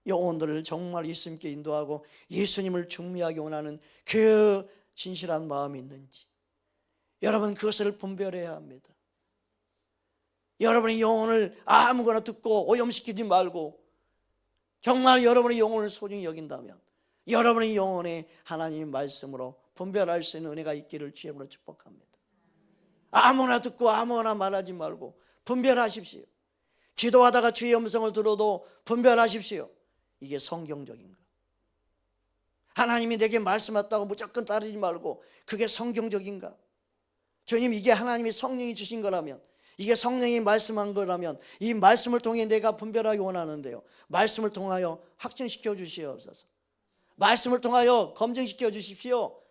영혼들을 정말 예수님께 인도하고 예수님을 중미하기 원하는 그 진실한 마음이 있는지, 여러분 그것을 분별해야 합니다. 여러분의 영혼을 아무거나 듣고 오염시키지 말고 정말 여러분의 영혼을 소중히 여긴다면 여러분의 영혼에 하나님의 말씀으로 분별할 수 있는 은혜가 있기를 주님으로 축복합니다. 아무나 듣고 아무나 말하지 말고 분별하십시오. 기도하다가 주의 음성을 들어도 분별하십시오. 이게 성경적인가? 하나님이 내게 말씀했다고 무조건 따르지 말고 그게 성경적인가? 주님, 이게 하나님이 성령이 주신 거라면, 이게 성령이 말씀한 거라면 이 말씀을 통해 내가 분별하기 원하는데요, 말씀을 통하여 확증시켜 주시옵소서. 말씀을 통하여 검증시켜 주십시오.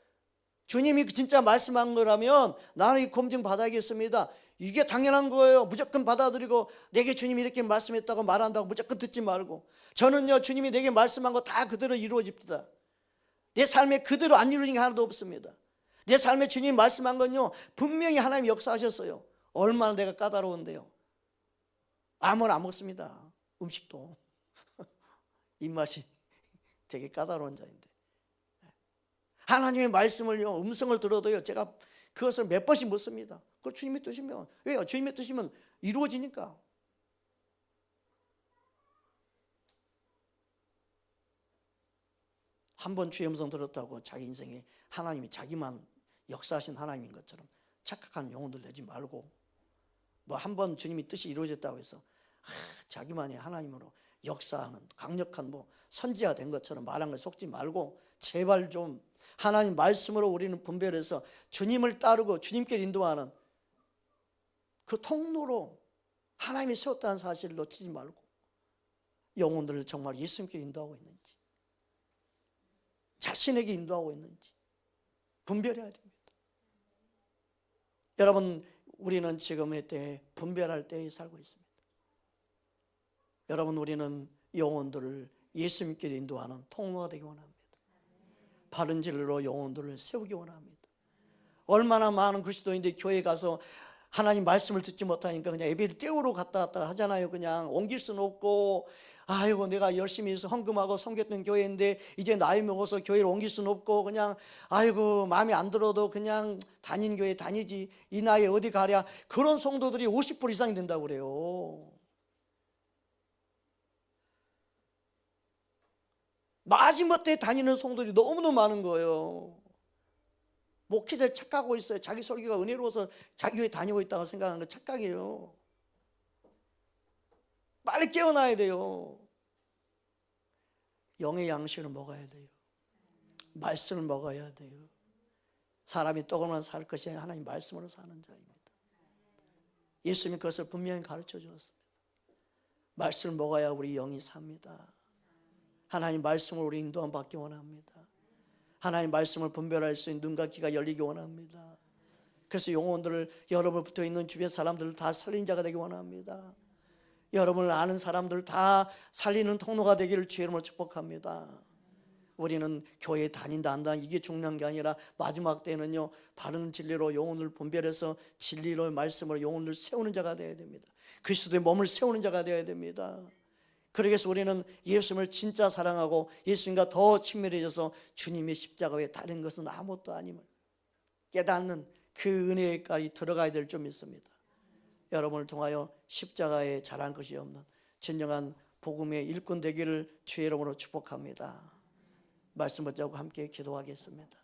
주님이 진짜 말씀한 거라면 나는 이 검증 받아야겠습니다. 이게 당연한 거예요. 무조건 받아들이고 내게 주님이 이렇게 말씀했다고 말한다고 무조건 듣지 말고, 저는요 주님이 내게 말씀한 거 다 그대로 이루어집니다. 내 삶에 그대로 안 이루어진 게 하나도 없습니다. 내 삶에 주님이 말씀한 건요 분명히 하나님이 역사하셨어요. 얼마나 내가 까다로운데요. 아무나 안 먹습니다. 음식도 입맛이 되게 까다로운 자인데, 하나님의 말씀을요 음성을 들어도요 제가 그것을 몇 번씩 묻습니다. 그걸 주님의 뜻이면, 왜요? 주님의 뜻이면 이루어지니까. 한 번 주의 음성 들었다고 자기 인생에 하나님이 자기만 역사하신 하나님인 것처럼 착각한 영혼들 되지 말고, 뭐 한 번 주님이 뜻이 이루어졌다고 해서 자기만이 하나님으로 역사하는 강력한 뭐 선지자 된 것처럼 말한 걸 속지 말고, 제발 좀 하나님 말씀으로 우리는 분별해서 주님을 따르고 주님께 인도하는 그 통로로 하나님이 세웠다는 사실을 놓치지 말고 영혼들을 정말 예수님께 인도하고 있는지, 자신에게 인도하고 있는지 분별해야 됩니다. 여러분, 우리는 지금의 때에 분별할 때에 살고 있습니다. 여러분, 우리는 영혼들을 예수님께 인도하는 통로가 되기 원합니다. 바른 진리로 영혼들을 세우기 원합니다. 얼마나 많은 그리스도인들이 교회에 가서 하나님 말씀을 듣지 못하니까 그냥 예배를 떼우러 갔다 갔다 하잖아요. 그냥 옮길 수는 없고, 아이고 내가 열심히 해서 헌금하고 섬겼던 교회인데 이제 나이 먹어서 교회를 옮길 수는 없고, 그냥 아이고 마음에 안 들어도 그냥 다니는 교회 다니지, 이 나이에 어디 가랴. 그런 성도들이 50% 이상이 된다고 그래요. 마지못해 다니는 성도들이 너무너무 많은 거예요. 목회자를 착각하고 있어요. 자기 설교가 은혜로워서 자기 교회 다니고 있다고 생각하는 거 착각이에요. 빨리 깨어나야 돼요. 영의 양식을 먹어야 돼요. 말씀을 먹어야 돼요. 사람이 떡으로만 살 것이 아니라 하나님 말씀으로 사는 자입니다. 예수님이 그것을 분명히 가르쳐 주었습니다. 말씀을 먹어야 우리 영이 삽니다. 하나님 말씀을 우리 인도함 받기 원합니다. 하나님 말씀을 분별할 수 있는 눈과 귀가 열리기 원합니다. 그래서 영혼들을, 여러분 붙어 있는 주변 사람들을 다 살린 자가 되기 원합니다. 여러분을 아는 사람들 다 살리는 통로가 되기를 주의 이름으로 축복합니다. 우리는 교회에 다닌다 한다 이게 중요한 게 아니라 마지막 때는요, 바른 진리로 영혼을 분별해서 진리로 말씀으로 영혼을 세우는 자가 되어야 됩니다. 그리스도의 몸을 세우는 자가 되어야 됩니다. 그러기 위해서 우리는 예수님을 진짜 사랑하고 예수님과 더 친밀해져서 주님의 십자가 외에 다른 것은 아무것도 아님을 깨닫는 그 은혜까지 들어가야 될 점 있습니다. 여러분을 통하여 십자가에 잘한 것이 없는 진정한 복음의 일꾼 되기를 주의 이름으로 축복합니다. 말씀 붙잡고 함께 기도하겠습니다.